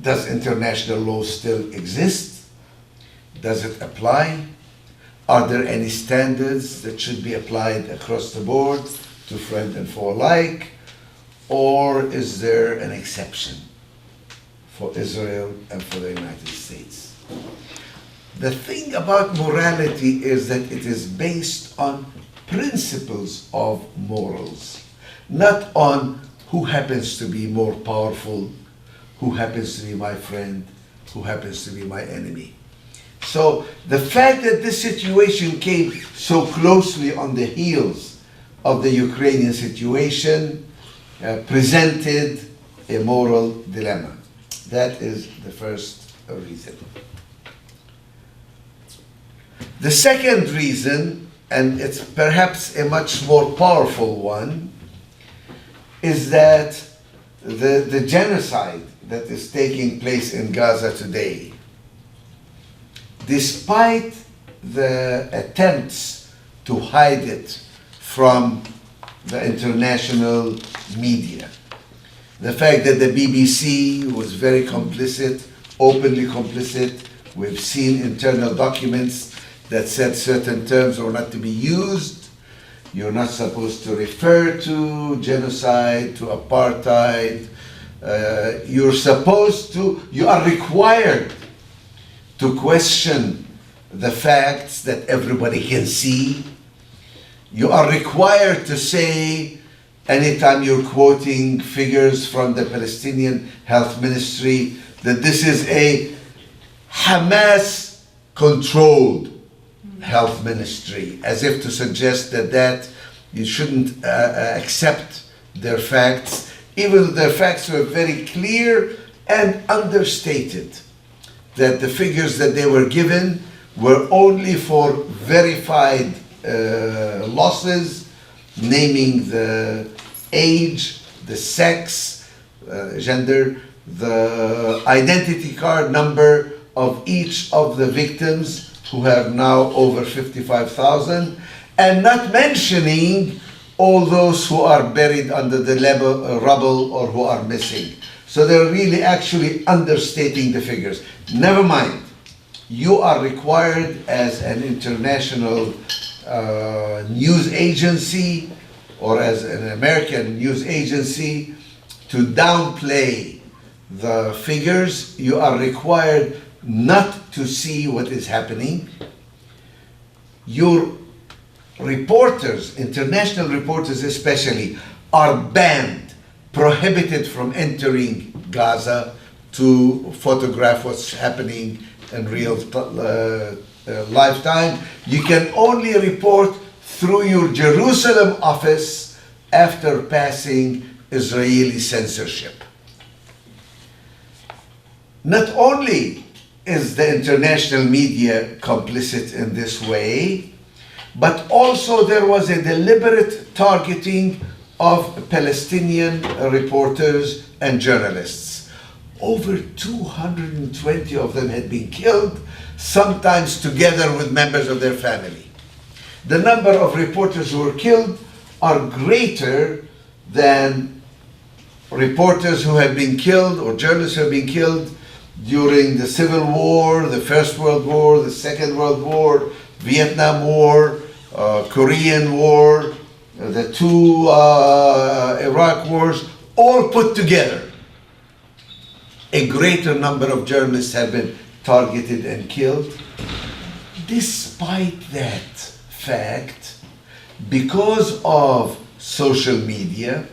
Does international law still exist? Does it apply? Are there any standards that should be applied across the board to friend and foe alike? Or is there an exception for Israel and for the United States? The thing about morality is that it is based on principles of morals, not on who happens to be more powerful, who happens to be my friend, who happens to be my enemy. So the fact that this situation came so closely on the heels of the Ukrainian situation presented a moral dilemma. That is the first reason. The second reason, and it's perhaps a much more powerful one, is that the genocide that is taking place in Gaza today, despite the attempts to hide it from the international media, the fact that the BBC was very complicit, openly complicit, we've seen internal documents that said certain terms are not to be used. You're not supposed to refer to genocide, to apartheid. You are required to question the facts that everybody can see. You are required to say, anytime you're quoting figures from the Palestinian Health Ministry, that this is a Hamas-controlled health ministry, as if to suggest that you shouldn't accept their facts, even though their facts were very clear and understated, that the figures that they were given were only for verified losses, naming the age, the sex, gender, the identity card number of each of the victims, who have now over 55,000, and not mentioning all those who are buried under the rubble or who are missing. So they're really actually understating the figures. Never mind, you are required as an international news agency or as an American news agency to downplay the figures. You are required not to see what is happening. Your reporters, international reporters especially, are banned, prohibited from entering Gaza to photograph what's happening in real lifetime. You can only report through your Jerusalem office after passing Israeli censorship. Not only is the international media complicit in this way, but also there was a deliberate targeting of Palestinian reporters and journalists. Over 220 of them had been killed, sometimes together with members of their family. The number of reporters who were killed are greater than reporters who have been killed or journalists who have been killed during the Civil War, the First World War, the Second World War, Vietnam War, Korean War, the two Iraq wars, all put together. A greater number of journalists have been targeted and killed. Despite that fact, because of social media,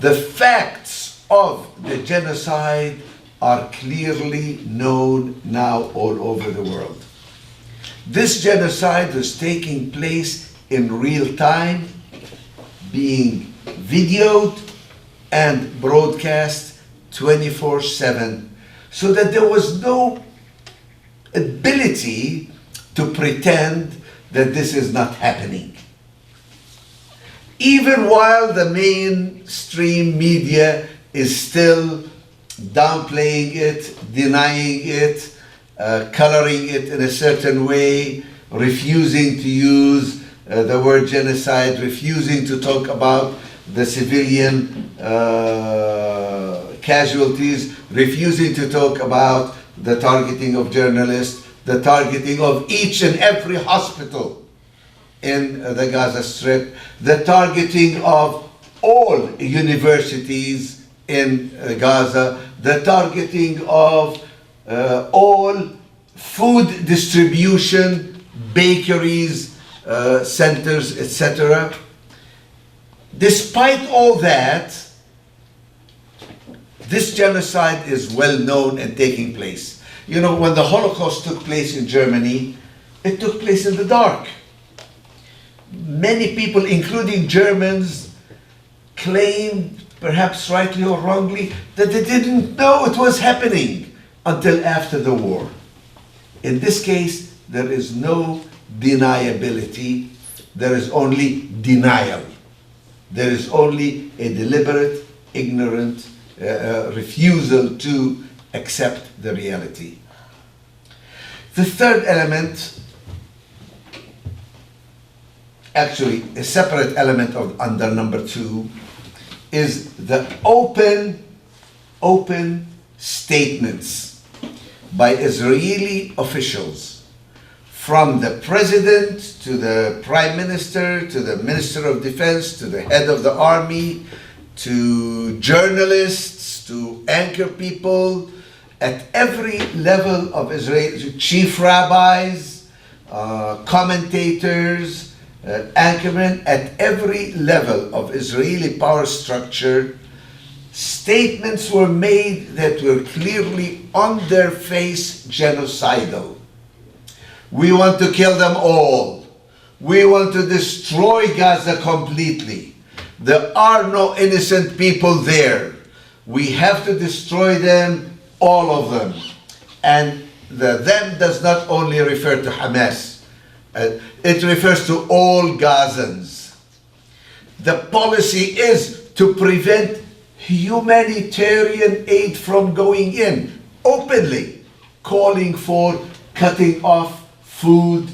the facts of the genocide are clearly known now all over the world. This genocide was taking place in real time, being videoed and broadcast 24/7, so that there was no ability to pretend that this is not happening. Even while the mainstream media is still downplaying it, denying it, coloring it in a certain way, refusing to use the word genocide, refusing to talk about the civilian casualties, refusing to talk about the targeting of journalists, the targeting of each and every hospital in the Gaza Strip, the targeting of all universities in Gaza, the targeting of all food distribution, bakeries, centers, etc. Despite all that, this genocide is well known and taking place. You know, when the Holocaust took place in Germany, it took place in the dark. Many people, including Germans, claimed, perhaps rightly or wrongly, that they didn't know it was happening until after the war. In this case, there is no deniability, there is only denial. There is only a deliberate, ignorant refusal to accept the reality. The third element, actually a separate element of under number 2, is the open statements by Israeli officials, from the president to the prime minister to the minister of defense to the head of the army to journalists to anchor people at every level of Israel, chief rabbis, commentators, anchormen, at every level of Israeli power structure. Statements were made that were clearly on their face genocidal. We want to kill them all. We want to destroy Gaza completely. There are no innocent people there. We have to destroy them, all of them. And the them does not only refer to Hamas. It refers to all Gazans. The policy is to prevent humanitarian aid from going in, openly calling for cutting off food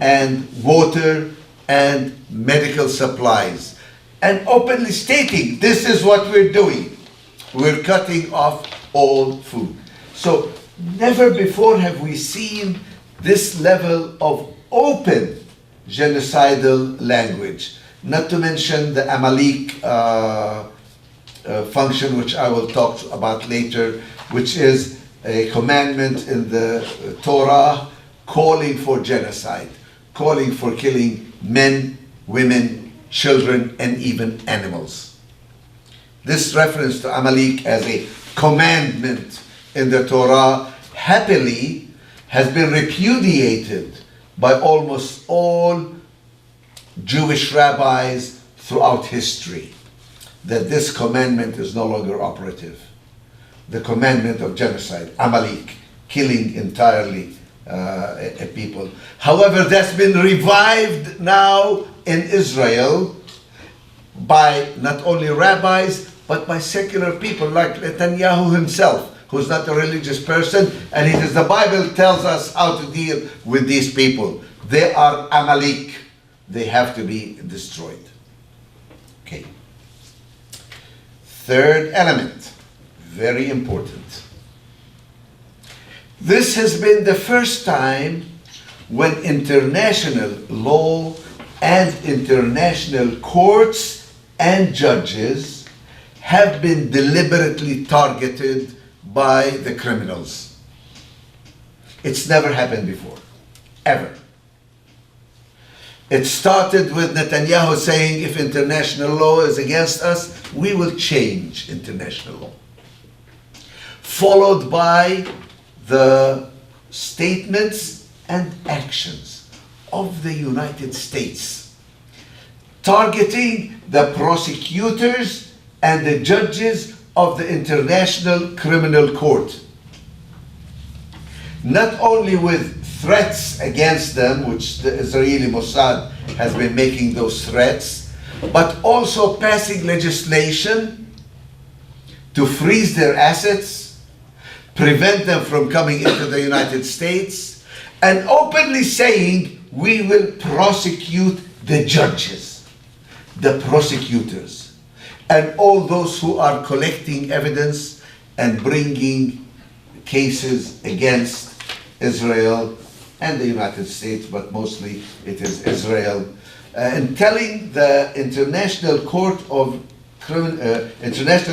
and water and medical supplies, and openly stating, this is what we're doing. We're cutting off all food. So never before have we seen this level of open genocidal language. Not to mention the Amalek function, which I will talk about later, which is a commandment in the Torah calling for genocide, calling for killing men, women, children, and even animals. This reference to Amalek as a commandment in the Torah happily has been repudiated by almost all Jewish rabbis throughout history, that this commandment is no longer operative. The commandment of genocide, Amalek, killing entirely a people. However, that's been revived now in Israel by not only rabbis, but by secular people like Netanyahu himself, who's not a religious person, and it is the Bible tells us how to deal with these people. They are Amalek. They have to be destroyed. Okay. Third element, very important. This has been the first time when international law and international courts and judges have been deliberately targeted by the criminals. It's never happened before, ever. It started with Netanyahu saying, if international law is against us, we will change international law. Followed by the statements and actions of the United States, targeting the prosecutors and the judges of the International Criminal Court. Not only with threats against them, which the Israeli Mossad has been making those threats, but also passing legislation to freeze their assets, prevent them from coming into the United States, and openly saying, we will prosecute the judges, the prosecutors, and all those who are collecting evidence, and bringing cases against Israel and the United States, but mostly it is Israel, and telling the International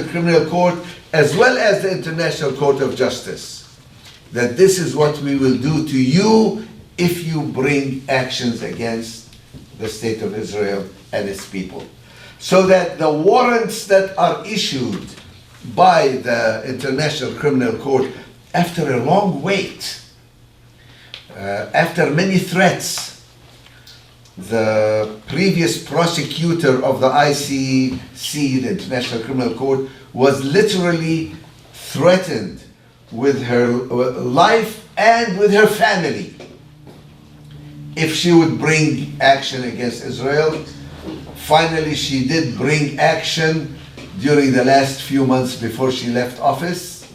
Criminal Court, as well as the International Court of Justice, that this is what we will do to you if you bring actions against the State of Israel and its people. So that the warrants that are issued by the International Criminal Court, after a long wait, after many threats, the previous prosecutor of the ICC, the International Criminal Court, was literally threatened with her life and with her family if she would bring action against Israel. Finally, she did bring action during the last few months before she left office.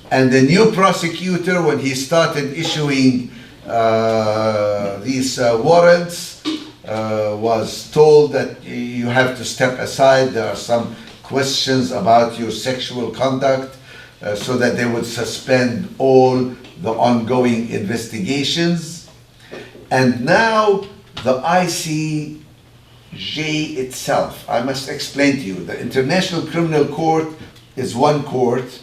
And the new prosecutor, when he started issuing these warrants, was told that you have to step aside. There are some questions about your sexual conduct, so that they would suspend all the ongoing investigations. And now the ICJ itself, I must explain to you, the International Criminal Court is one court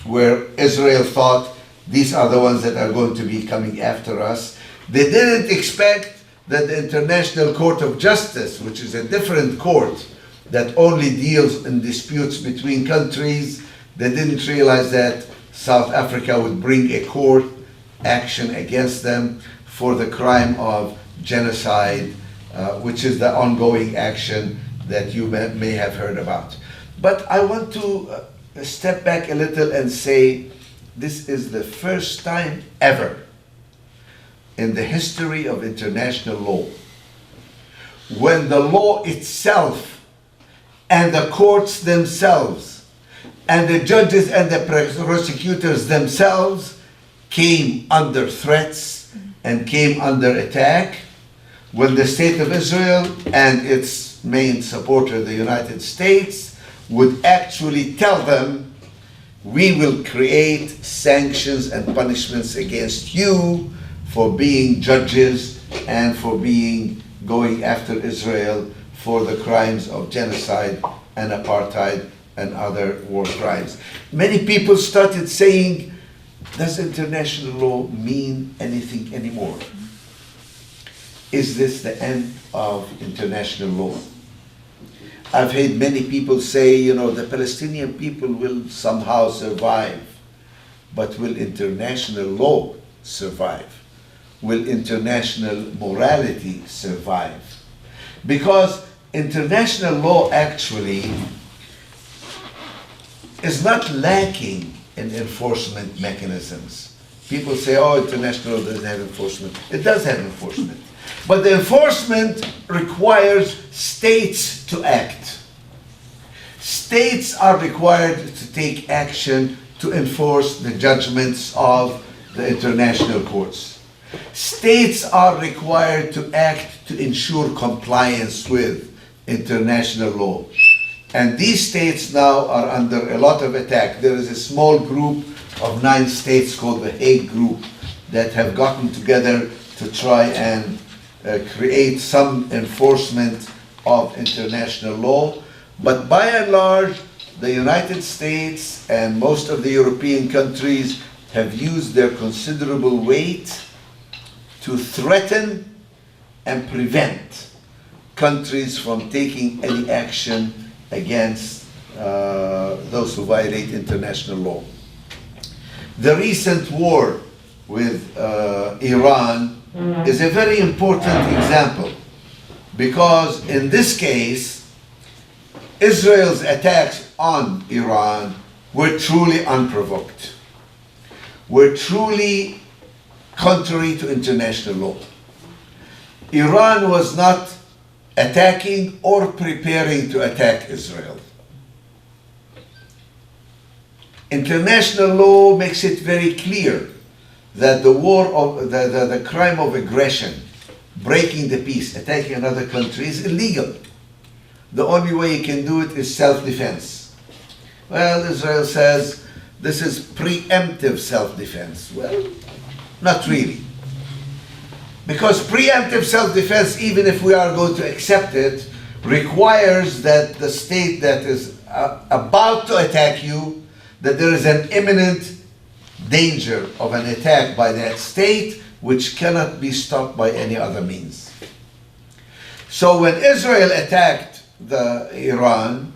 where Israel thought these are the ones that are going to be coming after us. They didn't expect that the International Court of Justice, which is a different court that only deals in disputes between countries, they didn't realize that South Africa would bring a court action against them for the crime of genocide, which is the ongoing action that you may have heard about. But I want to step back a little and say this is the first time ever in the history of international law when the law itself and the courts themselves and the judges and the prosecutors themselves came under threats and came under attack when the State of Israel and its main supporter, the United States, would actually tell them, we will create sanctions and punishments against you for being judges and for going after Israel for the crimes of genocide and apartheid and other war crimes. Many people started saying, does international law mean anything anymore? Is this the end of international law? I've heard many people say, the Palestinian people will somehow survive, but will international law survive? Will international morality survive? Because international law actually is not lacking in enforcement mechanisms. People say, oh, international law doesn't have enforcement. It does have enforcement. But the enforcement requires states to act. States are required to take action to enforce the judgments of the international courts. States are required to act to ensure compliance with international law. And these states now are under a lot of attack. There is a small group of 9 states called the Hague Group that have gotten together to try and create some enforcement of international law. But by and large, the United States and most of the European countries have used their considerable weight to threaten and prevent countries from taking any action against those who violate international law. The recent war with Iran is a very important example, because in this case, Israel's attacks on Iran were truly unprovoked, were truly contrary to international law. Iran was not attacking or preparing to attack Israel. International law makes it very clear that the crime of aggression, breaking the peace, attacking another country is illegal. The only way you can do it is self-defense. Well, Israel says this is preemptive self-defense. Well, not really. Because preemptive self-defense, even if we are going to accept it, requires that the state that is about to attack you, that there is an imminent danger of an attack by that state, which cannot be stopped by any other means. So when Israel attacked Iran,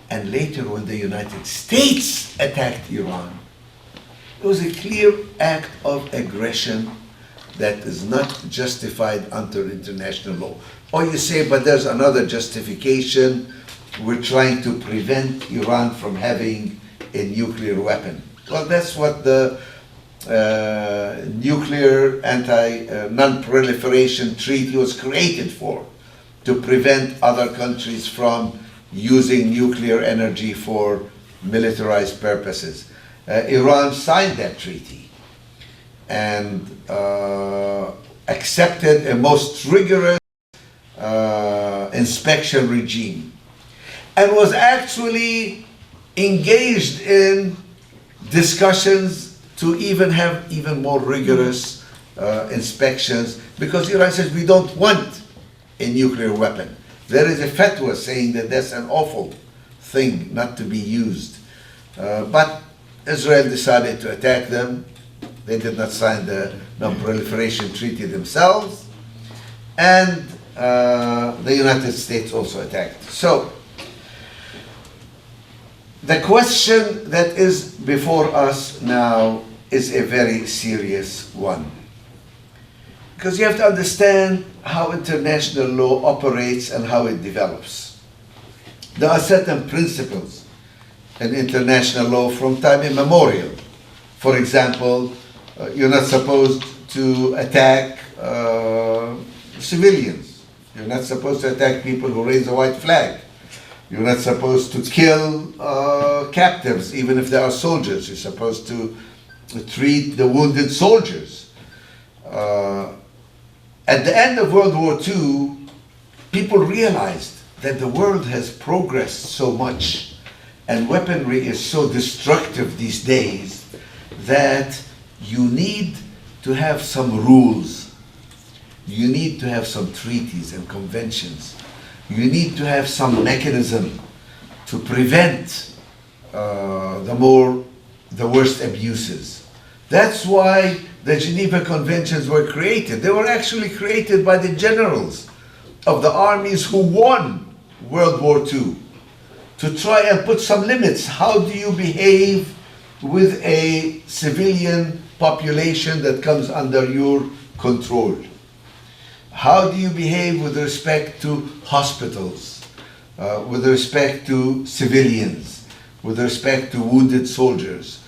and later when the United States attacked Iran, it was a clear act of aggression that is not justified under international law. Or you say, but there's another justification. We're trying to prevent Iran from having a nuclear weapon. Well, that's what the nuclear non-proliferation treaty was created for, to prevent other countries from using nuclear energy for militarized purposes. Iran signed that treaty and accepted a most rigorous inspection regime, and was actually engaged in discussions to even have even more rigorous inspections, because Iran says we don't want a nuclear weapon. There is a fatwa saying that that's an awful thing not to be used. But Israel decided to attack them. They did not sign the non-proliferation treaty themselves. And the United States also attacked. So, the question that is before us now is a very serious one. Because you have to understand how international law operates and how it develops. There are certain principles in international law from time immemorial. For example, you're not supposed to attack civilians. You're not supposed to attack people who raise a white flag. You're not supposed to kill captives, even if they are soldiers. You're supposed to treat the wounded soldiers. At the end of World War II, people realized that the world has progressed so much and weaponry is so destructive these days that you need to have some rules. You need to have some treaties and conventions. You need to have some mechanism to prevent the worst abuses. That's why the Geneva Conventions were created. They were actually created by the generals of the armies who won World War II to try and put some limits. How do you behave with a civilian population that comes under your control? How do you behave with respect to hospitals, with respect to civilians, with respect to wounded soldiers?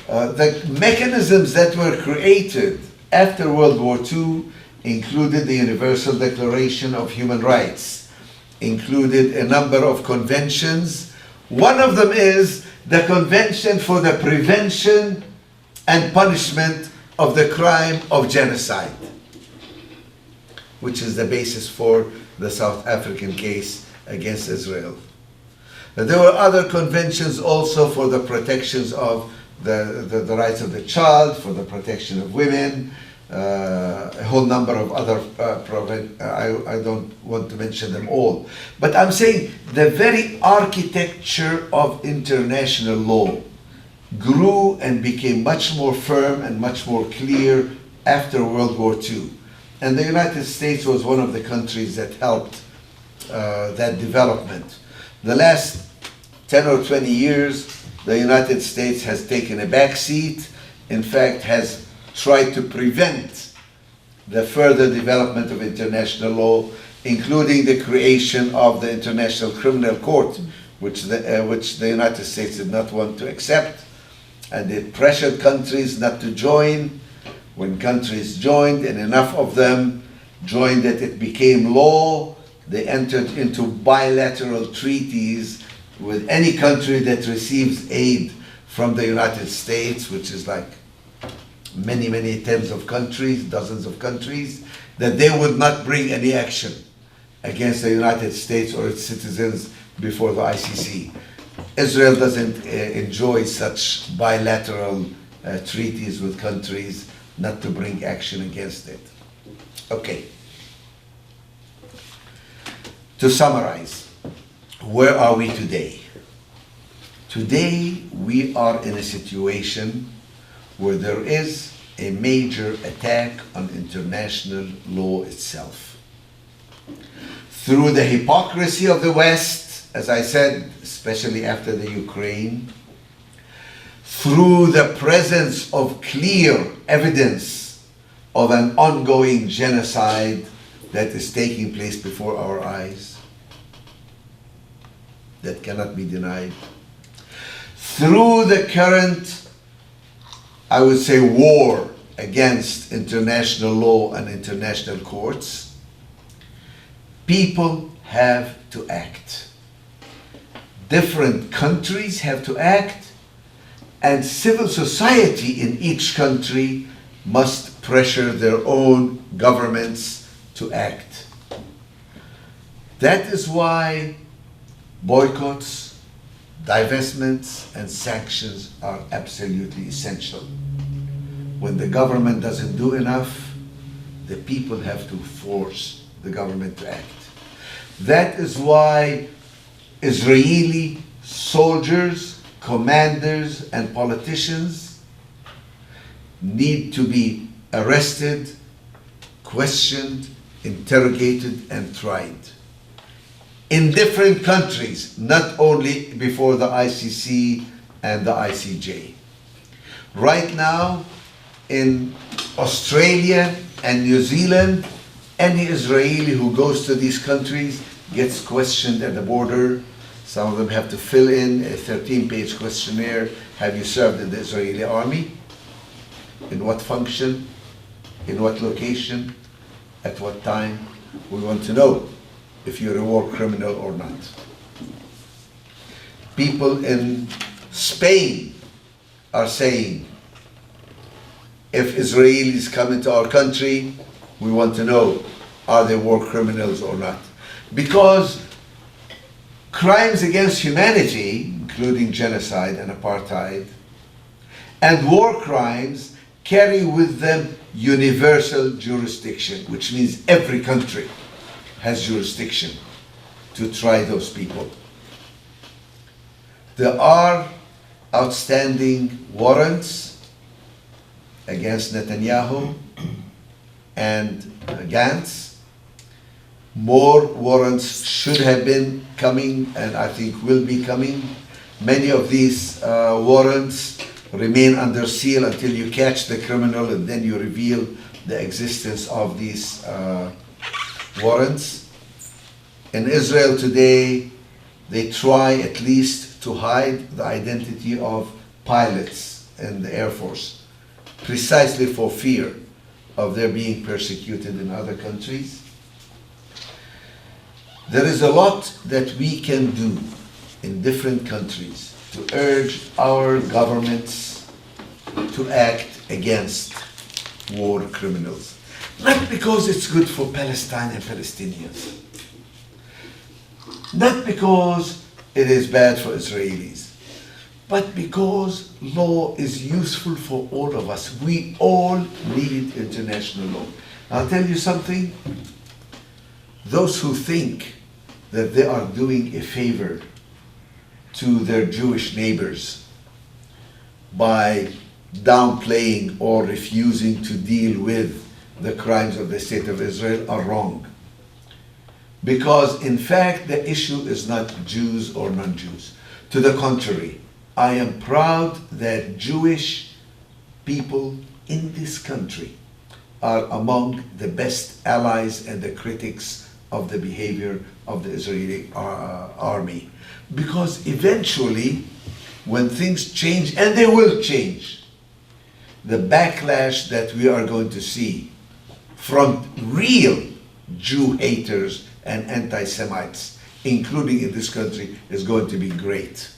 The mechanisms that were created after World War II included the Universal Declaration of Human Rights, included a number of conventions. One of them is the Convention for the Prevention and Punishment of the Crime of Genocide, which is the basis for the South African case against Israel. There were other conventions also for the protections of the rights of the child, for the protection of women, a whole number of other, I don't want to mention them all. But I'm saying the very architecture of international law grew and became much more firm and much more clear after World War II. And the United States was one of the countries that helped that development. The last 10 or 20 years, the United States has taken a back seat, in fact has tried to prevent the further development of international law, including the creation of the International Criminal Court, which the United States did not want to accept, and it pressured countries not to join. When countries joined, and enough of them joined that it became law, they entered into bilateral treaties with any country that receives aid from the United States, which is like many, many tens of countries, dozens of countries, that they would not bring any action against the United States or its citizens before the ICC. Israel doesn't enjoy such bilateral treaties with countries not to bring action against it. Okay. To summarize, where are we today? Today, we are in a situation where there is a major attack on international law itself. Through the hypocrisy of the West, as I said, especially after the Ukraine, through the presence of clear evidence of an ongoing genocide that is taking place before our eyes, that cannot be denied, through the current, I would say, war against international law and international courts, people have to act. Different countries have to act, and civil society in each country must pressure their own governments to act. That is why boycotts, divestments, and sanctions are absolutely essential. When the government doesn't do enough, the people have to force the government to act. That is why Israeli soldiers, commanders, and politicians need to be arrested, questioned, interrogated, and tried. In different countries, not only before the ICC and the ICJ. Right now, in Australia and New Zealand, any Israeli who goes to these countries gets questioned at the border. Some of them have to fill in a 13-page questionnaire. Have you served in the Israeli army? In what function? In what location? At what time? We want to know if you're a war criminal or not. People in Spain are saying, if Israelis come into our country, we want to know, are they war criminals or not? Because crimes against humanity, including genocide and apartheid, and war crimes carry with them universal jurisdiction, which means every country has jurisdiction to try those people. There are outstanding warrants against Netanyahu and Gantz. More warrants should have been coming, and I think will be coming. Many of these warrants remain under seal until you catch the criminal, and then you reveal the existence of these warrants. In Israel today, they try at least to hide the identity of pilots in the Air Force, precisely for fear of their being persecuted in other countries. There is a lot that we can do in different countries to urge our governments to act against war criminals. Not because it's good for Palestine and Palestinians. Not because it is bad for Israelis. But because law is useful for all of us. We all need international law. I'll tell you something. Those who think that they are doing a favor to their Jewish neighbors by downplaying or refusing to deal with the crimes of the State of Israel are wrong. Because in fact, the issue is not Jews or non-Jews. To the contrary, I am proud that Jewish people in this country are among the best allies and the critics of the behavior of the Israeli army. Because eventually, when things change, and they will change, the backlash that we are going to see from real Jew haters and anti-Semites, including in this country, is going to be great.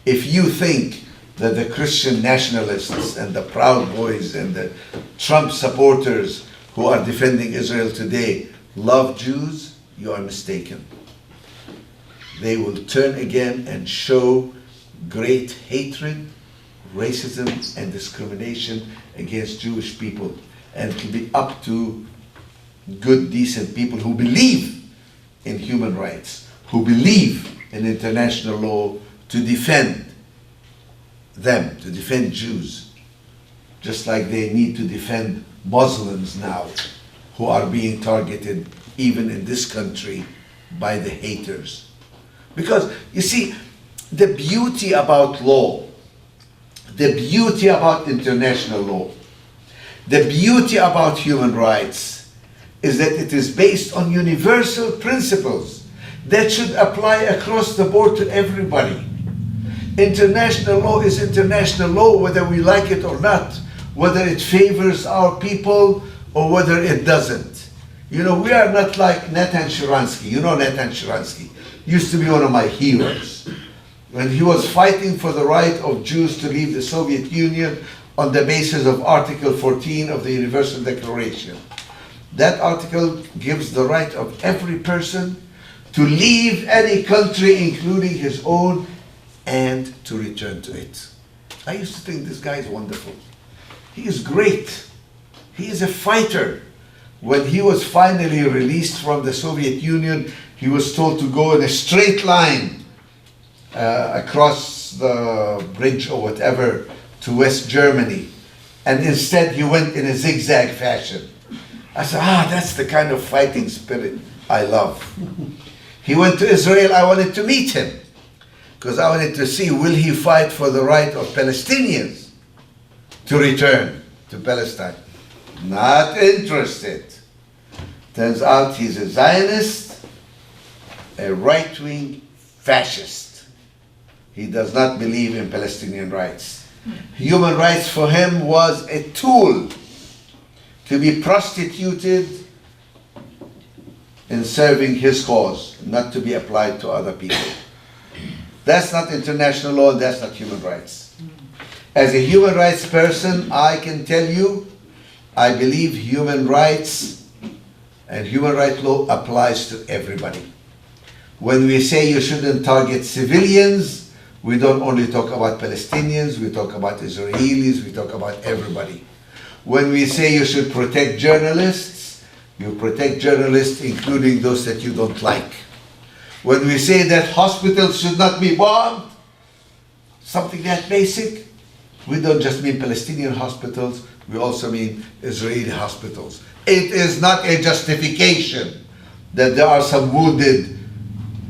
If you think that the Christian nationalists and the Proud Boys and the Trump supporters who are defending Israel today love Jews, you are mistaken. They will turn again and show great hatred, racism, and discrimination against Jewish people. And it will be up to good, decent people who believe in human rights, who believe in international law, to defend them, to defend Jews, just like they need to defend Muslims now, who are being targeted even in this country by the haters. Because, you see, the beauty about law, the beauty about international law, the beauty about human rights is that it is based on universal principles that should apply across the board to everybody. International law is international law whether we like it or not, whether it favors our people or whether it doesn't. You know, we are not like Natan Sharansky. You know Natan Sharansky used to be one of my heroes. When he was fighting for the right of Jews to leave the Soviet Union on the basis of Article 14 of the Universal Declaration. That article gives the right of every person to leave any country, including his own, and to return to it. I used to think this guy is wonderful. He is great. He is a fighter. When he was finally released from the Soviet Union, he was told to go in a straight line across the bridge or whatever to West Germany. And instead he went in a zigzag fashion. I said, that's the kind of fighting spirit I love. He went to Israel. I wanted to meet him because I wanted to see, will he fight for the right of Palestinians to return to Palestine? Not interested. Turns out he's a Zionist, a right-wing fascist. He does not believe in Palestinian rights. Human rights for him was a tool to be prostituted in serving his cause, not to be applied to other people. That's not international law, that's not human rights. As a human rights person, I can tell you, I believe human rights and human rights law applies to everybody. When we say you shouldn't target civilians, we don't only talk about Palestinians, we talk about Israelis, we talk about everybody. When we say you should protect journalists, you protect journalists including those that you don't like. When we say that hospitals should not be bombed, something that basic, we don't just mean Palestinian hospitals, we also mean Israeli hospitals. It is not a justification that there are some wounded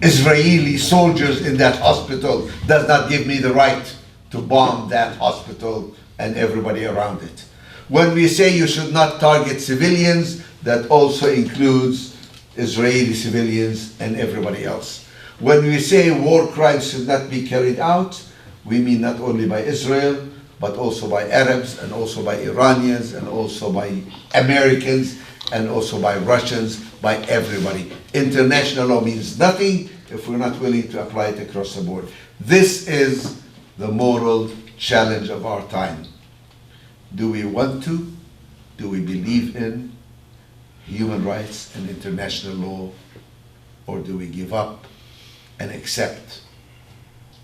Israeli soldiers in that hospital. Does not give me the right to bomb that hospital and everybody around it. When we say you should not target civilians, that also includes Israeli civilians and everybody else. When we say war crimes should not be carried out, we mean not only by Israel, but also by Arabs, and also by Iranians, and also by Americans, and also by Russians, by everybody. International law means nothing if we're not willing to apply it across the board. This is the moral challenge of our time. Do we want to? Do we believe in human rights and international law? Or do we give up and accept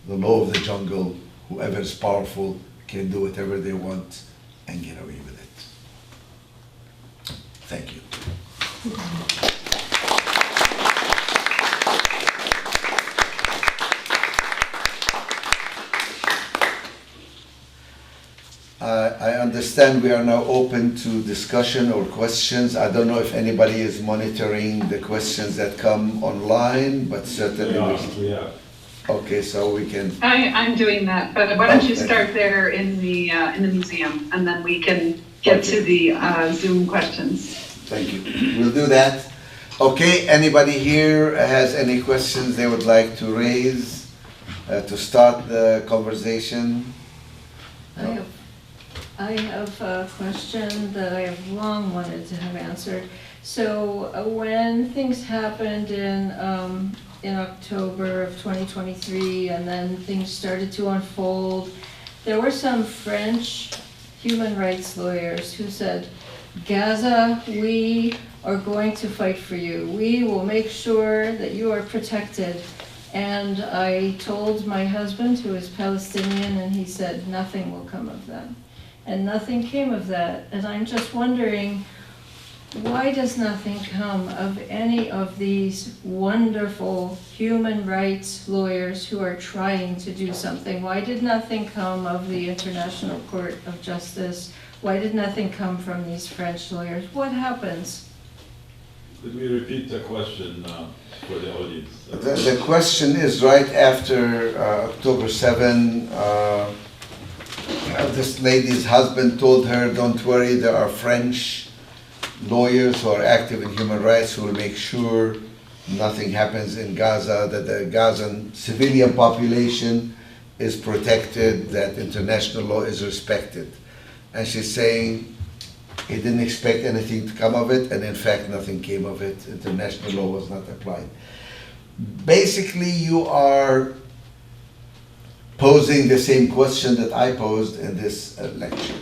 the law of the jungle? Whoever is powerful can do whatever they want and get away with it. Thank you. I understand we are now open to discussion or questions. I don't know if anybody is monitoring the questions that come online, but certainly we Yeah. Okay, so we can. I'm doing that, but why don't you start there in the museum, and then we can get to the Zoom questions. Thank you. We'll do that. Okay, anybody here has any questions they would like to raise to start the conversation? I have a question that I have long wanted to have answered. So when things happened in October of 2023, and then things started to unfold, there were some French human rights lawyers who said, Gaza, we are going to fight for you. We will make sure that you are protected. And I told my husband, who is Palestinian, and he said, nothing will come of that. And nothing came of that. And I'm just wondering, why does nothing come of any of these wonderful human rights lawyers who are trying to do something? Why did nothing come of the International Court of Justice? Why did nothing come from these French lawyers? What happens? Could we repeat the question for the audience? The question is right after October 7, this lady's husband told her, don't worry, there are French lawyers who are active in human rights who will make sure nothing happens in Gaza, that the Gazan civilian population is protected, that international law is respected. And she's saying he didn't expect anything to come of it, and in fact nothing came of it. International law was not applied. Basically, you are posing the same question that I posed in this lecture.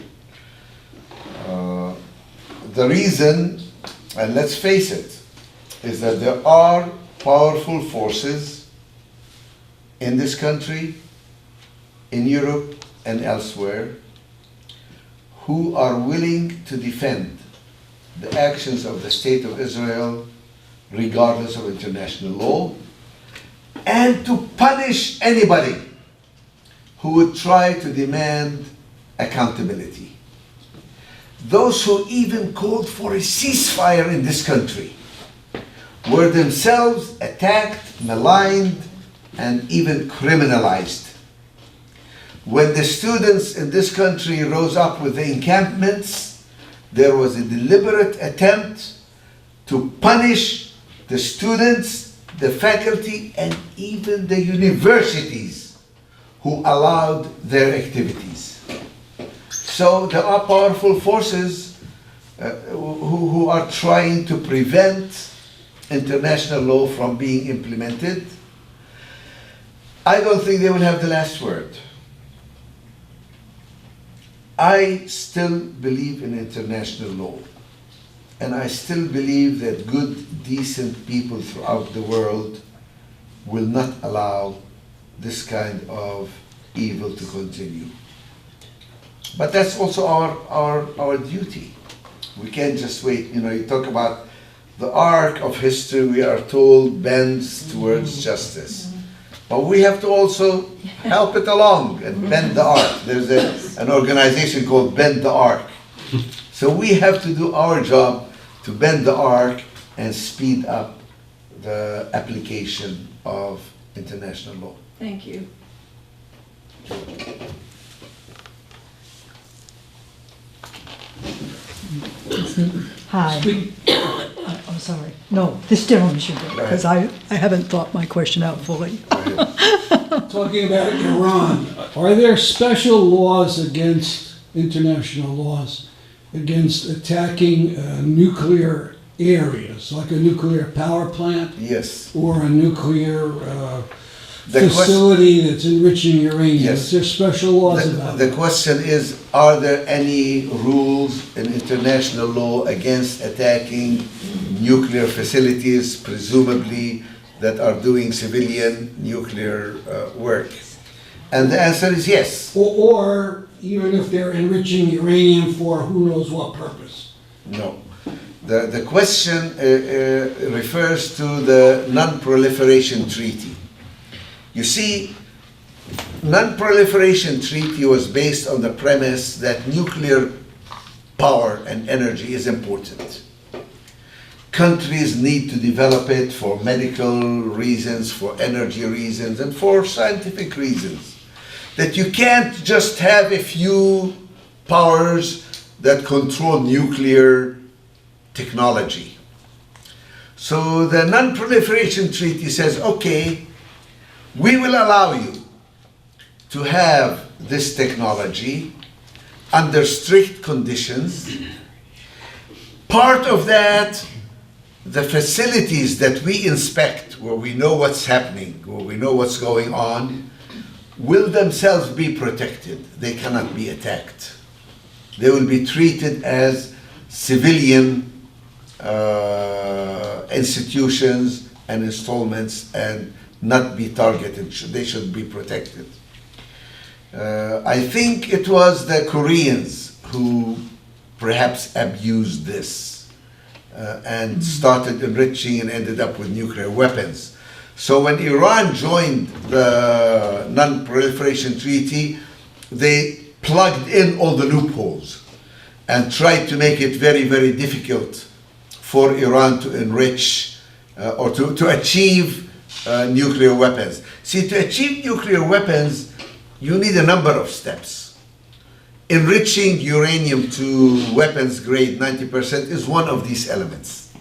The reason, and let's face it, is that there are powerful forces in this country, in Europe and elsewhere, who are willing to defend the actions of the State of Israel regardless of international law, and to punish anybody who would try to demand accountability. Those who even called for a ceasefire in this country were themselves attacked, maligned, and even criminalized. When the students in this country rose up with the encampments, there was a deliberate attempt to punish the students, the faculty, and even the universities who allowed their activities. So there are powerful forces who are trying to prevent international law from being implemented. I don't think they will have the last word. I still believe in international law, and I still believe that good, decent people throughout the world will not allow this kind of evil to continue. But that's also our duty. We can't just wait. You know, you talk about the arc of history, we are told, bends towards justice. But we have to also help it along and bend the arc. There's an organization called Bend the Arc. So we have to do our job to bend the arc and speed up the application of international law. Thank you. Hi. I'm sorry. No, this gentleman should go, because I haven't thought my question out fully. Talking about Iran, are there special laws against international laws against attacking nuclear areas, like a nuclear power plant? Yes. Or a nuclear facility that's enriching uranium? Yes. Is there special laws about The that? question is, are there any rules in international law against attacking nuclear facilities, presumably that are doing civilian nuclear work? And the answer is yes. Or even if they're enriching uranium for who knows what purpose? No. The question refers to the Non-Proliferation Treaty. You see, Non-Proliferation Treaty was based on the premise that nuclear power and energy is important. Countries need to develop it for medical reasons, for energy reasons, and for scientific reasons. That you can't just have a few powers that control nuclear technology. So the Non-Proliferation Treaty says, okay, we will allow you to have this technology under strict conditions. Part of that, the facilities that we inspect, where we know what's happening, where we know what's going on, will themselves be protected. They cannot be attacked. They will be treated as civilian institutions and installments, and not be targeted. They should be protected. I think it was the Koreans who perhaps abused this and started enriching and ended up with nuclear weapons. So when Iran joined the Non-Proliferation Treaty, they plugged in all the loopholes and tried to make it very, very difficult for Iran to enrich or to achieve nuclear weapons. See, to achieve nuclear weapons, you need a number of steps. Enriching uranium to weapons grade 90% is one of these elements.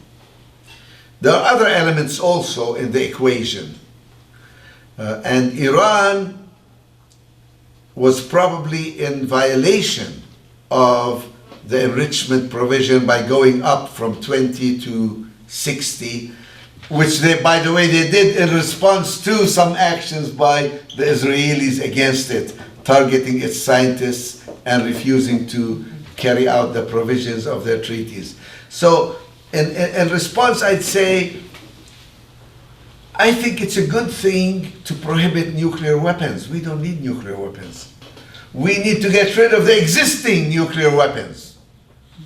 There are other elements also in the equation. And Iran was probably in violation of the enrichment provision by going up from 20 to 60, which they, by the way, they did in response to some actions by the Israelis against it, targeting its scientists and refusing to carry out the provisions of their treaties. So in response, I'd say, I think it's a good thing to prohibit nuclear weapons. We don't need nuclear weapons. We need to get rid of the existing nuclear weapons,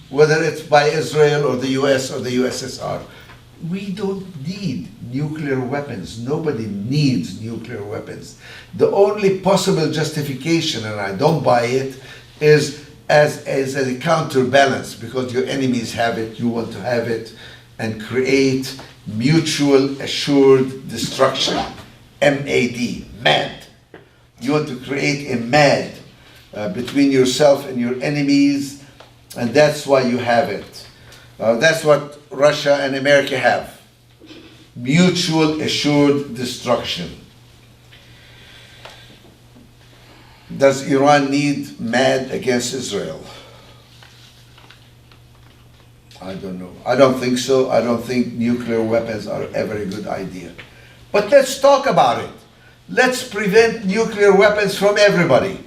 whether it's by Israel or the US or the USSR. We don't need nuclear weapons. Nobody needs nuclear weapons. The only possible justification, and I don't buy it, is as a counterbalance, because your enemies have it, you want to have it, and create mutual assured destruction, MAD, MAD. You want to create a MAD between yourself and your enemies, and that's why you have it. That's what Russia and America have. Mutual assured destruction. Does Iran need MAD against Israel? I don't know. I don't think so. I don't think nuclear weapons are ever a good idea. But let's talk about it. Let's prevent nuclear weapons from everybody.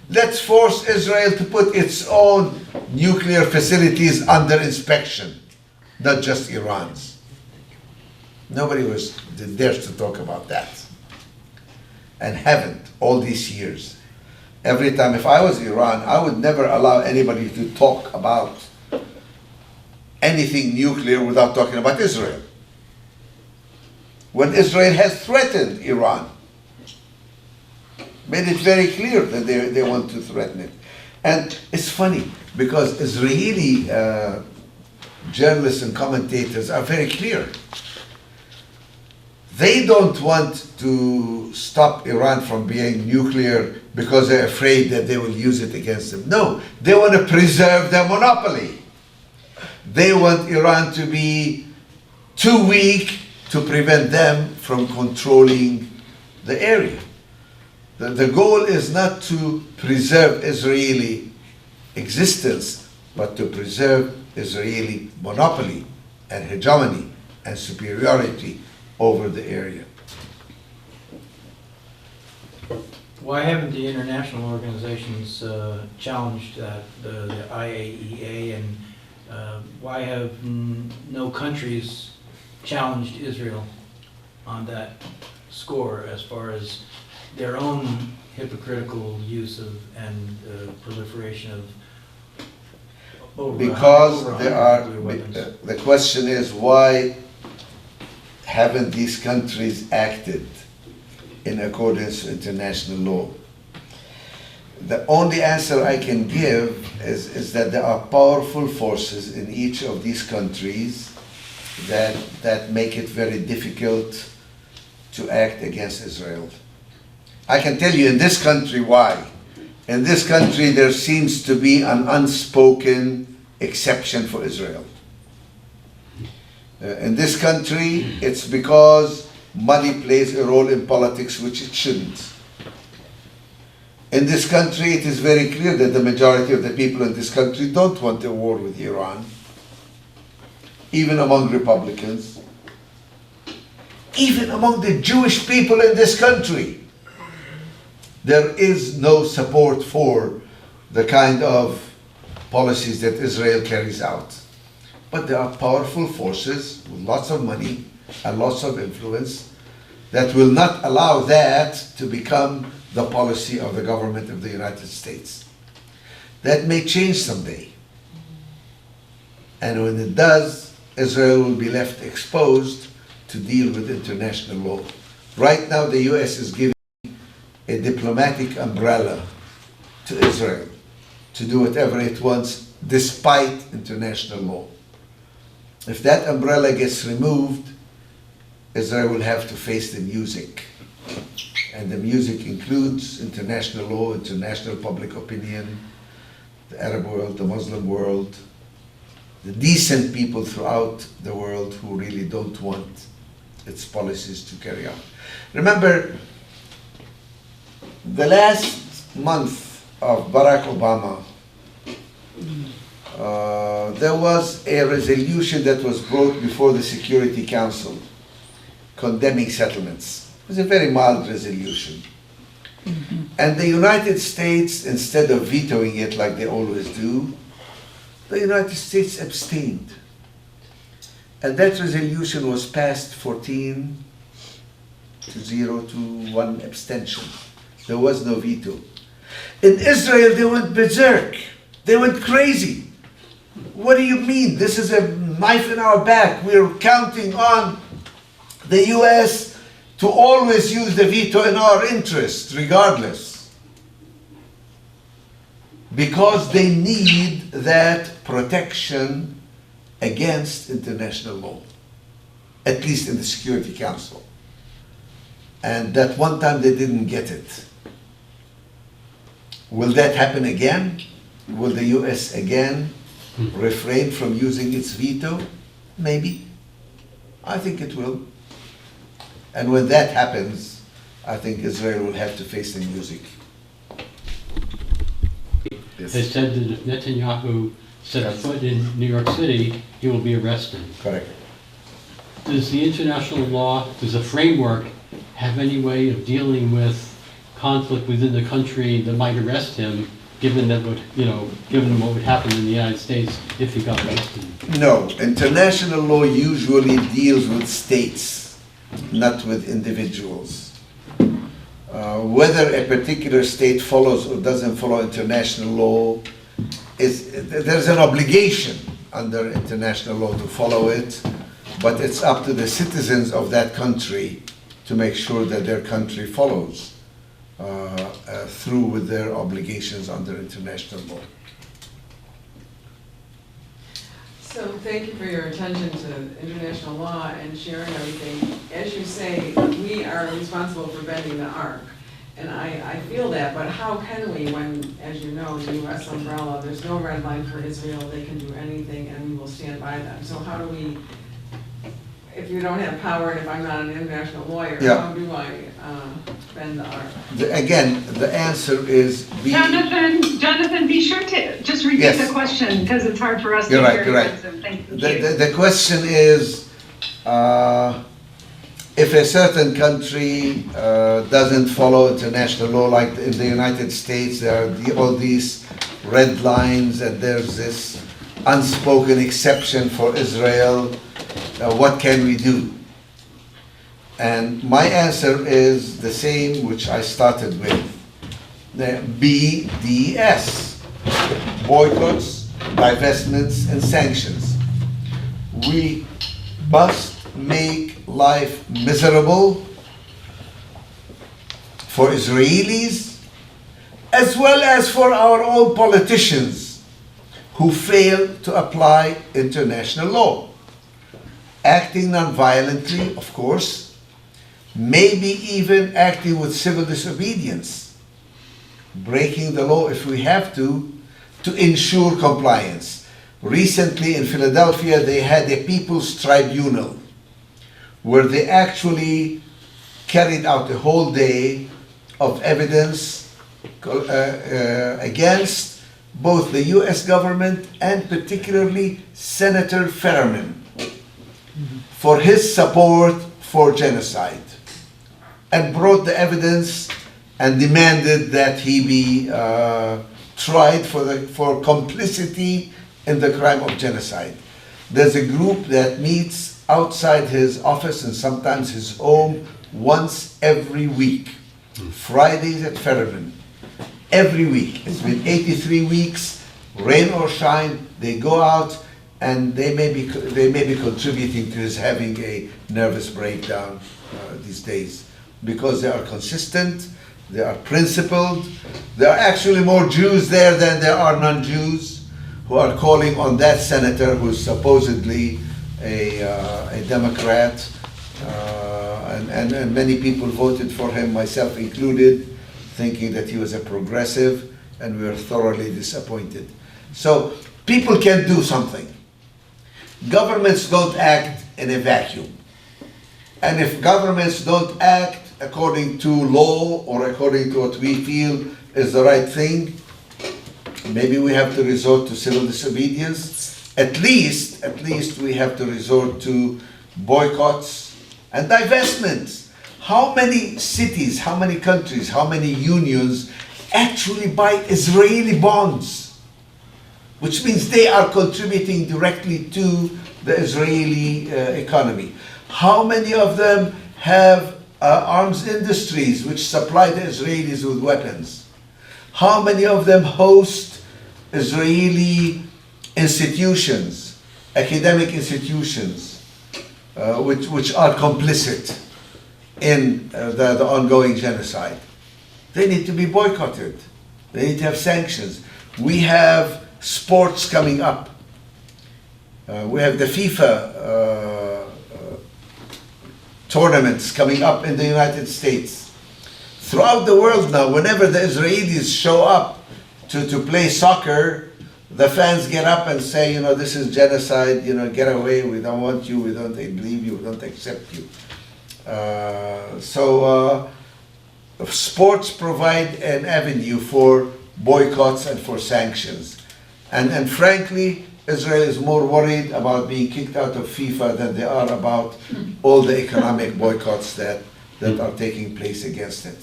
Let's force Israel to put its own nuclear facilities under inspection, not just Iran's. Nobody dares to talk about that, and haven't all these years. Every time, if I was Iran, I would never allow anybody to talk about anything nuclear without talking about Israel. When Israel has threatened Iran, made it very clear that they want to threaten it. And it's funny, because Israeli journalists and commentators are very clear. They don't want to stop Iran from being nuclear because they're afraid that they will use it against them. No, they want to preserve their monopoly. They want Iran to be too weak to prevent them from controlling the area. The goal is not to preserve Israeli existence, but to preserve Israeli monopoly and hegemony and superiority over the area. Why haven't the international organizations challenged that, the IAEA, and why have no countries challenged Israel on that score as far as their own hypocritical use of and proliferation of Because there are, nuclear weapons? the question is, why haven't these countries acted in accordance with international law? The only answer I can give is that there are powerful forces in each of these countries that make it very difficult to act against Israel. I can tell you in this country why. In this country there seems to be an unspoken exception for Israel. In this country it's because money plays a role in politics which it shouldn't. In this country it is very clear that the majority of the people in this country don't want a war with Iran, even among Republicans, even among the Jewish people in this country. There is no support for the kind of policies that Israel carries out. But there are powerful forces with lots of money and lots of influence that will not allow that to become the policy of the government of the United States. That may change someday. And when it does, Israel will be left exposed to deal with international law. Right now, the US is giving a diplomatic umbrella to Israel to do whatever it wants despite international law. If that umbrella gets removed, Israel will have to face the music. And the music includes international law, international public opinion, the Arab world, the Muslim world, the decent people throughout the world who really don't want its policies to carry out. Remember, the last month of Barack Obama, there was a resolution that was brought before the Security Council condemning settlements. It was a very mild resolution. And the United States, instead of vetoing it like they always do, the United States abstained. And that resolution was passed 14-0 to 1 abstention. There was no veto. In Israel, they went berserk. They went crazy. What do you mean? This is a knife in our back. We're counting on the US to always use the veto in our interest, regardless. Because they need that protection against international law, at least in the Security Council. And that one time they didn't get it. Will that happen again? Will the US again refrain from using its veto? Maybe. I think it will. And when that happens, I think Israel will have to face the music. They said that if Netanyahu sets foot in New York City, he will be arrested. Correct. Does the international law, does a framework have any way of dealing with conflict within the country that might arrest him, given that would, given what would happen in the United States if he got arrested? No, international law usually deals with states, not with individuals. Whether a particular state follows or doesn't follow international law, there's an obligation under international law to follow it, but it's up to the citizens of that country to make sure that their country follows through with their obligations under international law. So thank you for your attention to international law and sharing everything. As you say, we are responsible for bending the arc. And I feel that, but how can we when, as you know, the U.S. umbrella, there's no red line for Israel, they can do anything and we will stand by them. So how do we, if you don't have power and if I'm not an international lawyer, how do I bend the arc? Again, the answer is... Jonathan, be sure to just repeat the question because it's hard for us to hear. You're right. Thank you. The question is, if a certain country doesn't follow international law, like in the United States, there are all these red lines and there's this unspoken exception for Israel, what can we do? And my answer is the same which I started with, the BDS, boycotts, divestments, and sanctions. We must make life miserable for Israelis as well as for our own politicians who fail to apply international law. Acting non-violently, of course, maybe even acting with civil disobedience, breaking the law if we have to ensure compliance. Recently in Philadelphia, they had a people's tribunal where they actually carried out a whole day of evidence against both the US government and particularly Senator Fetterman for his support for genocide, and brought the evidence and demanded that he be tried for complicity in the crime of genocide. There's a group that meets outside his office and sometimes his home once every week. Fridays at Fairman. Every week. It's been 83 weeks, rain or shine, they go out and they may be contributing to his having a nervous breakdown these days, because they are consistent, they are principled. There are actually more Jews there than there are non-Jews who are calling on that senator who's supposedly a Democrat, and many people voted for him, myself included, thinking that he was a progressive, and we were thoroughly disappointed. So people can do something. Governments don't act in a vacuum. And if governments don't act according to law or according to what we feel is the right thing, maybe we have to resort to civil disobedience. At least we have to resort to boycotts and divestments. How many cities, how many countries, how many unions actually buy Israeli bonds? Which means they are contributing directly to the Israeli economy. How many of them have arms industries which supply the Israelis with weapons? How many of them host Israeli institutions, academic institutions, which are complicit in the ongoing genocide? They need to be boycotted. They need to have sanctions. We have sports coming up. We have the FIFA tournaments coming up in the United States. Throughout the world now, whenever the Israelis show up to play soccer, the fans get up and say, this is genocide, get away, we don't want you, we don't believe you, we don't accept you. So sports provide an avenue for boycotts and for sanctions. And frankly, Israel is more worried about being kicked out of FIFA than they are about all the economic boycotts that are taking place against it.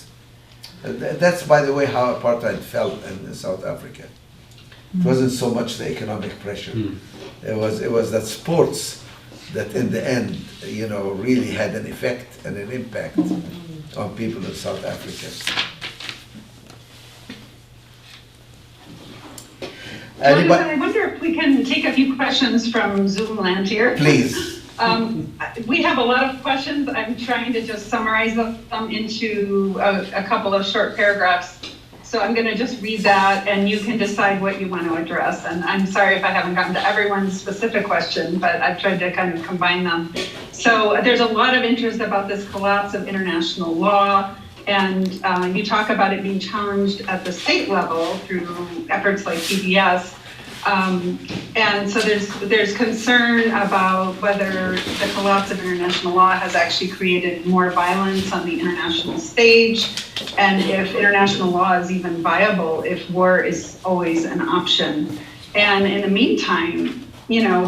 That's, by the way, how apartheid felt in South Africa. It wasn't so much the economic pressure. It was that sports that in the end, really had an effect and an impact on people in South Africa. I wonder if we can take a few questions from Zoom land here. Please. We have a lot of questions. I'm trying to just summarize them into a couple of short paragraphs. So I'm going to just read that, and you can decide what you want to address. And I'm sorry if I haven't gotten to everyone's specific question, but I've tried to kind of combine them. So there's a lot of interest about this collapse of international law. And you talk about it being challenged at the state level through efforts like PBS. And so there's concern about whether the collapse of international law has actually created more violence on the international stage, and if international law is even viable, if war is always an option. And in the meantime,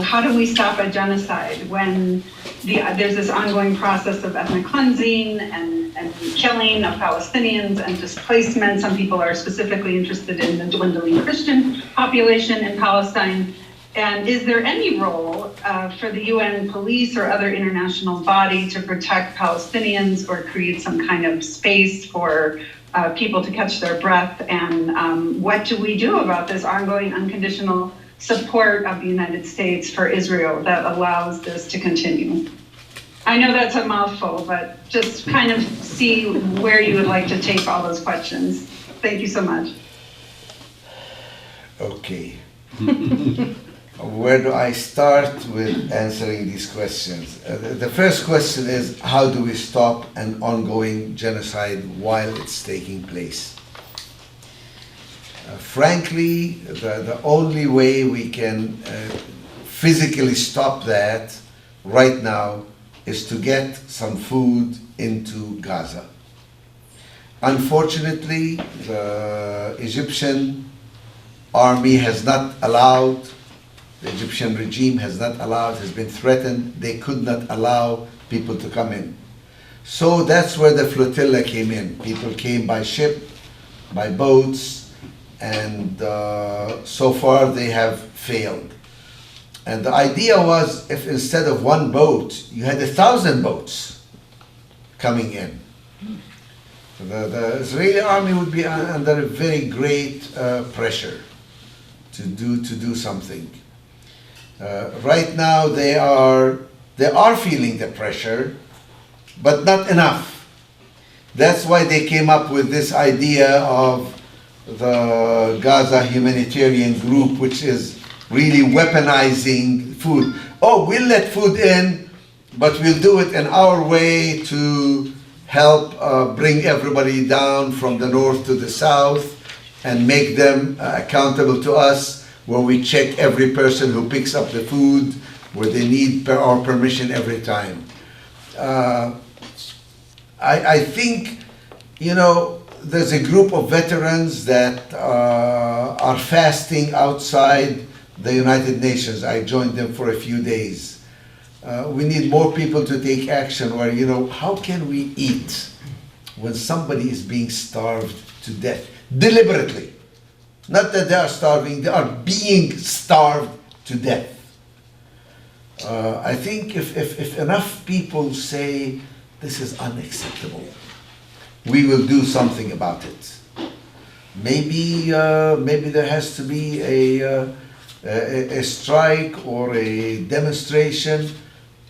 how do we stop a genocide when there's this ongoing process of ethnic cleansing and killing of Palestinians and displacement? Some people are specifically interested in the dwindling Christian population in Palestine. And is there any role for the UN police or other international body to protect Palestinians or create some kind of space for people to catch their breath? And what do we do about this ongoing unconditional support of the United States for Israel that allows this to continue? I know that's a mouthful, but just kind of see where you would like to take all those questions. Thank you so much. Okay. Where do I start with answering these questions? The first question is, how do we stop an ongoing genocide while it's taking place? Frankly, the only way we can physically stop that right now is to get some food into Gaza. Unfortunately, the Egyptian army has not allowed, the Egyptian regime has not allowed, has been threatened, they could not allow people to come in. So that's where the flotilla came in. People came by ship, by boats, and so far they have failed. And the idea was, if instead of one boat, you had 1,000 boats coming in. The Israeli army would be under very great pressure to do something. Right now they are feeling the pressure, but not enough. That's why they came up with this idea of the Gaza humanitarian group, which is really weaponizing food. Oh, we'll let food in, but we'll do it in our way to help bring everybody down from the north to the south and make them accountable to us, where we check every person who picks up the food, where they need our permission every time. I think, there's a group of veterans that are fasting outside the United Nations. I joined them for a few days. We need more people to take action where, how can we eat when somebody is being starved to death deliberately? Not that they are starving, they are being starved to death. I think if enough people say this is unacceptable, we will do something about it. Maybe there has to be a strike or a demonstration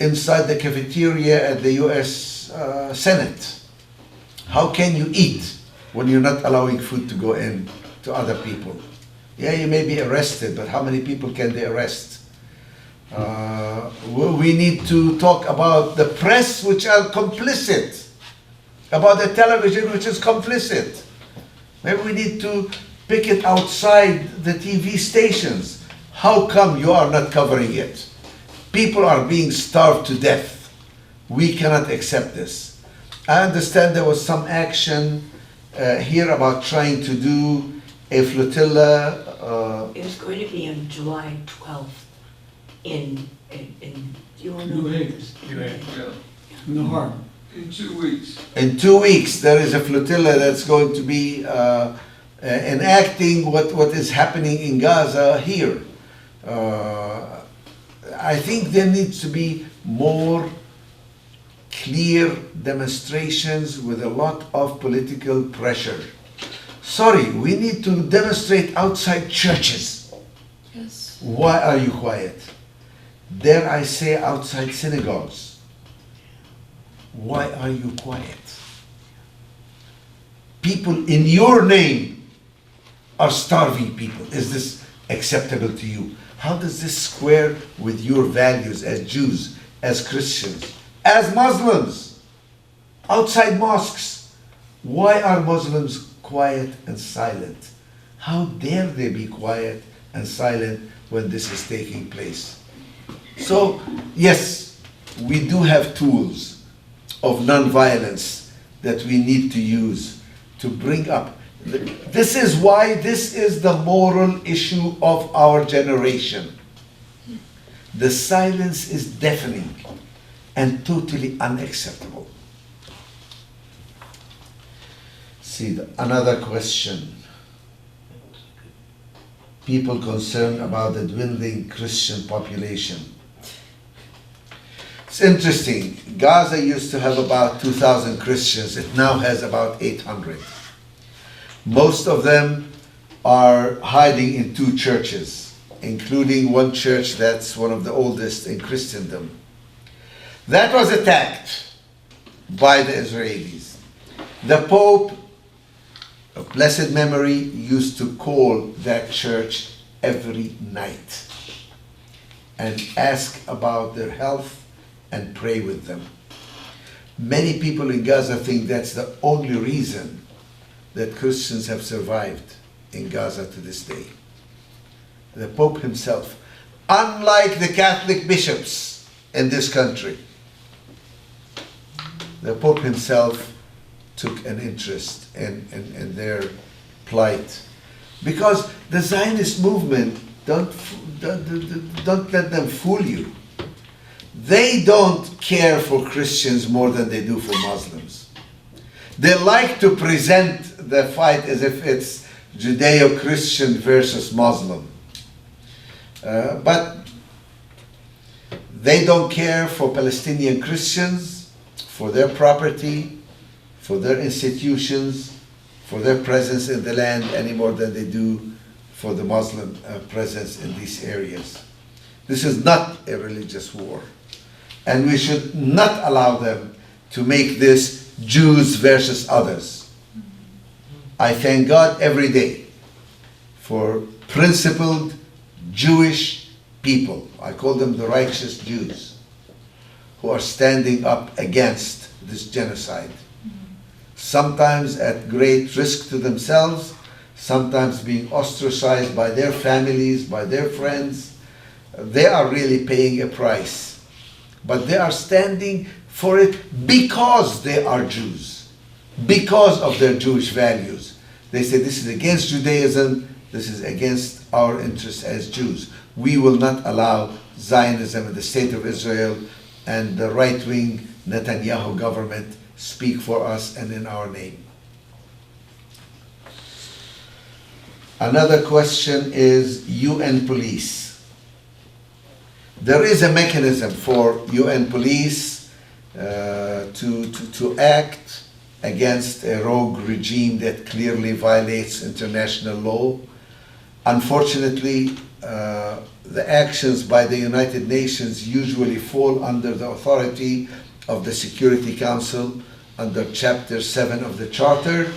inside the cafeteria at the US Senate. How can you eat when you're not allowing food to go in to other people? Yeah, you may be arrested, but how many people can they arrest? We need to talk about the press, which are complicit, about the television, which is complicit. Maybe we need to pick it outside the TV stations. How come you are not covering it? People are being starved to death. We cannot accept this. I understand there was some action here about trying to do a flotilla. It's going to be on July 12th in you all know New where Haven. it is? In the harbor. In 2 weeks. In 2 weeks, there is a flotilla that's going to be enacting what is happening in Gaza here. I think there needs to be more clear demonstrations with a lot of political pressure. Sorry, we need to demonstrate outside churches. Yes. Why are you quiet? Dare I say outside synagogues? Why are you quiet? People in your name are starving people. Is this acceptable to you? How does this square with your values as Jews, as Christians, as Muslims, outside mosques? Why are Muslims quiet and silent? How dare they be quiet and silent when this is taking place? So, yes, we do have tools of nonviolence that we need to use to bring up. This is why this is the moral issue of our generation. The silence is deafening and totally unacceptable. See, another question. People concerned about the dwindling Christian population. It's interesting. Gaza used to have about 2,000 Christians. It now has about 800. Most of them are hiding in 2 churches, including one church that's one of the oldest in Christendom. That was attacked by the Israelis. The Pope, of blessed memory, used to call that church every night and ask about their health and pray with them. Many people in Gaza think that's the only reason that Christians have survived in Gaza to this day. The Pope himself, unlike the Catholic bishops in this country, the Pope himself took an interest in their plight. Because the Zionist movement, don't let them fool you. They don't care for Christians more than they do for Muslims. They like to present the fight as if it's Judeo-Christian versus Muslim. But they don't care for Palestinian Christians, for their property, for their institutions, for their presence in the land any more than they do for the Muslim presence in these areas. This is not a religious war. And we should not allow them to make this Jews versus others. I thank God every day for principled Jewish people. I call them the righteous Jews, who are standing up against this genocide. Sometimes at great risk to themselves, sometimes being ostracized by their families, by their friends. They are really paying a price. But they are standing for it because they are Jews, because of their Jewish values. They say this is against Judaism, this is against our interests as Jews. We will not allow Zionism and the State of Israel and the right-wing Netanyahu government speak for us and in our name. Another question is UN police. There is a mechanism for UN police to act against a rogue regime that clearly violates international law. Unfortunately, the actions by the United Nations usually fall under the authority of the Security Council under Chapter 7 of the Charter.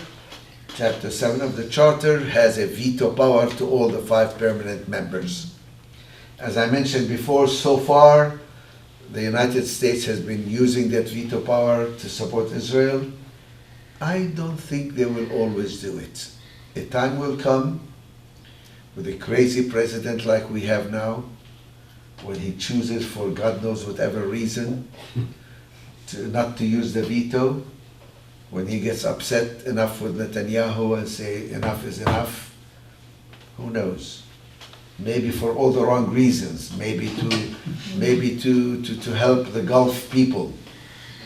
Chapter 7 of the Charter has a veto power to all the 5 permanent members. As I mentioned before, so far, the United States has been using that veto power to support Israel. I don't think they will always do it. A time will come with a crazy president like we have now, when he chooses for God knows whatever reason not to use the veto, when he gets upset enough with Netanyahu and say enough is enough. Who knows? Maybe for all the wrong reasons, maybe to help the Gulf people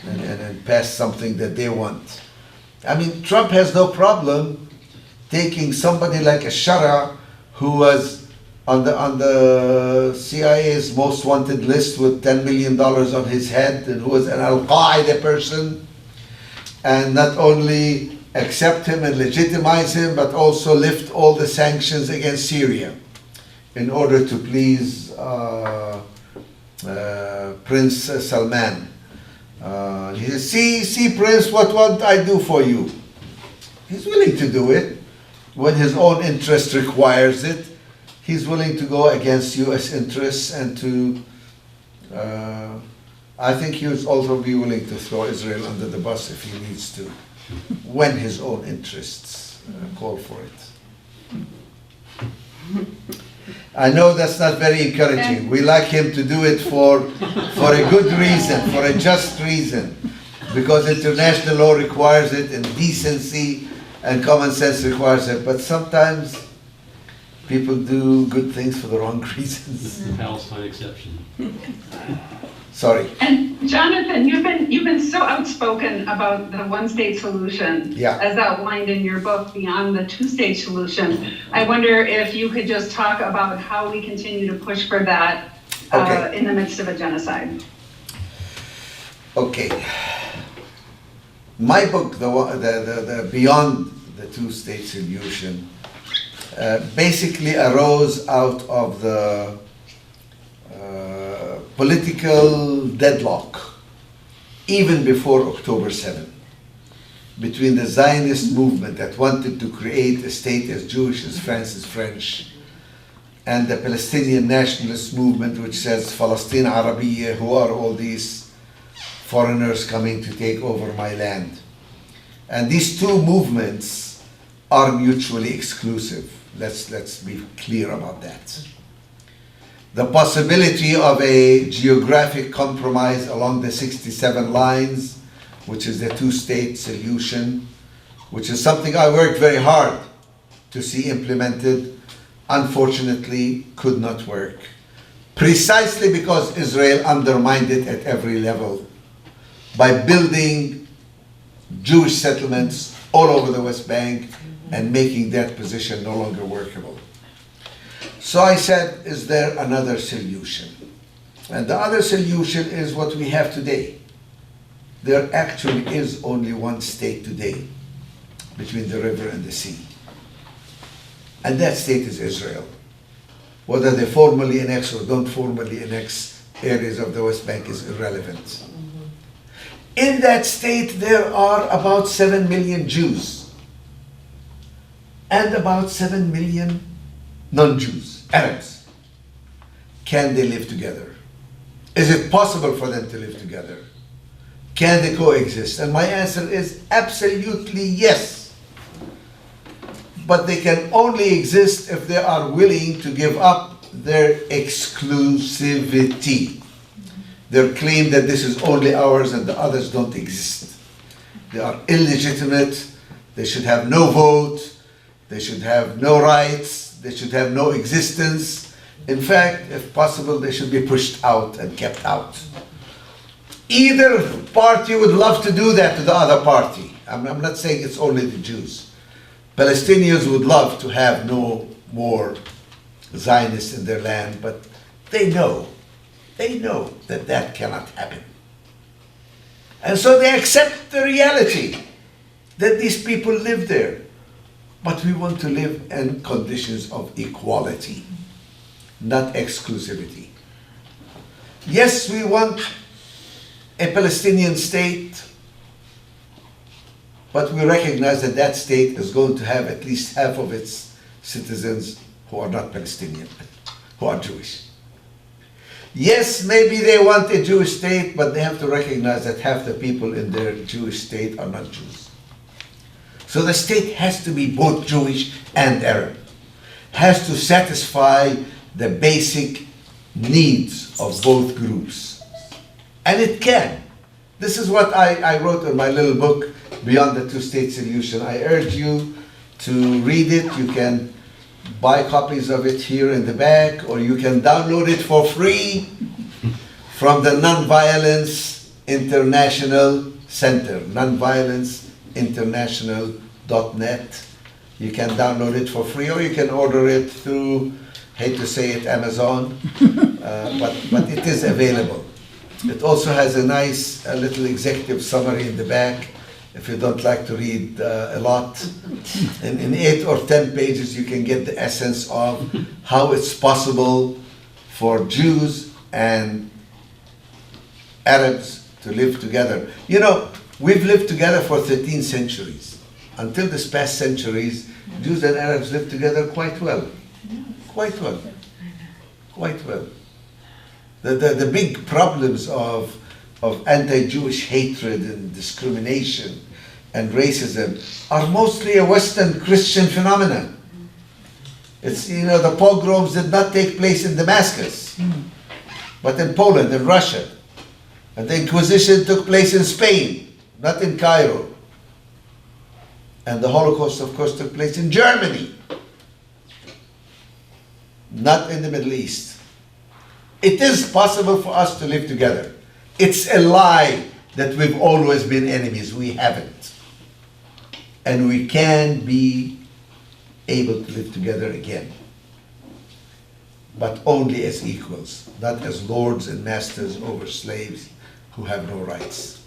and pass something that they want. I mean, Trump has no problem taking somebody like a Shara, who was on the CIA's most wanted list with $10 million on his head, and who was an al-Qaeda person, and not only accept him and legitimize him, but also lift all the sanctions against Syria in order to please Prince Salman. He says, see Prince, what I do for you. He's willing to do it when his own interest requires it. He's willing to go against US interests and to, I think he would also be willing to throw Israel under the bus if he needs to, when his own interests call for it. I know that's not very encouraging. We like him to do it for a good reason, for a just reason, because international law requires it and decency and common sense requires it. But sometimes people do good things for the wrong reasons. The Palestine exception. Sorry. And Jonathan, you've been so outspoken about the one-state solution, as outlined in your book, Beyond the Two-State Solution. I wonder if you could just talk about how we continue to push for that in the midst of a genocide. Okay. My book, the Beyond the Two-State Solution, basically arose out of the political deadlock, even before October 7, between the Zionist movement that wanted to create a state as Jewish as France is French, and the Palestinian nationalist movement which says Palestine Arabiya, who are all these foreigners coming to take over my land. And these two movements are mutually exclusive. Let's be clear about that. The possibility of a geographic compromise along the 67 lines, which is the two-state solution, which is something I worked very hard to see implemented, unfortunately could not work. Precisely because Israel undermined it at every level by building Jewish settlements all over the West Bank and making that position no longer workable. So I said, is there another solution? And the other solution is what we have today. there actually is only one state today between the river and the sea. And that state is Israel. Whether they formally annex or don't formally annex areas of the West Bank is irrelevant. In that state, there are about 7 million Jews and about 7 million non-Jews, Arabs. Can they live together? Is it possible for them to live together? Can they coexist? And my answer is absolutely yes. But they can only exist if they are willing to give up their exclusivity. Their claim that this is only ours and the others don't exist. They are illegitimate, they should have no vote, they should have no rights, they should have no existence. In fact, if possible, they should be pushed out and kept out. Either party would love to do that to the other party. I'm not saying it's only the Jews. Palestinians would love to have no more Zionists in their land, but they know that that cannot happen. And so they accept the reality that these people live there. But we want to live in conditions of equality, not exclusivity. Yes, we want a Palestinian state, but we recognize that that state is going to have at least half of its citizens who are not Palestinian, who are Jewish. Yes, maybe they want a Jewish state, but they have to recognize that half the people in their Jewish state are not Jews. So the state has to be both Jewish and Arab, has to satisfy the basic needs of both groups. And it can. This is what I wrote in my little book, Beyond the Two-State Solution. I urge you to read it. You can buy copies of it here in the back, or you can download it for free from the Nonviolence International Center, nonviolenceinternational.net. You can download it for free, or you can order it through, hate to say it, Amazon, but it is available. It also has a nice little executive summary in the back, if you don't like to read a lot. And in 8 or 10 pages, you can get the essence of how it's possible for Jews and Arabs to live together. You know, we've lived together for 13 centuries. Until this past centuries, Jews and Arabs lived together quite well. Quite well. Quite well. The big problems of anti-Jewish hatred and discrimination and racism are mostly a Western Christian phenomenon. It's, you know, the pogroms did not take place in Damascus, but in Poland and Russia. And the Inquisition took place in Spain, not in Cairo. And the Holocaust, of course, took place in Germany, not in the Middle East. It is possible for us to live together. It's a lie that we've always been enemies. We haven't. And we can be able to live together again. But only as equals, not as lords and masters over slaves who have no rights.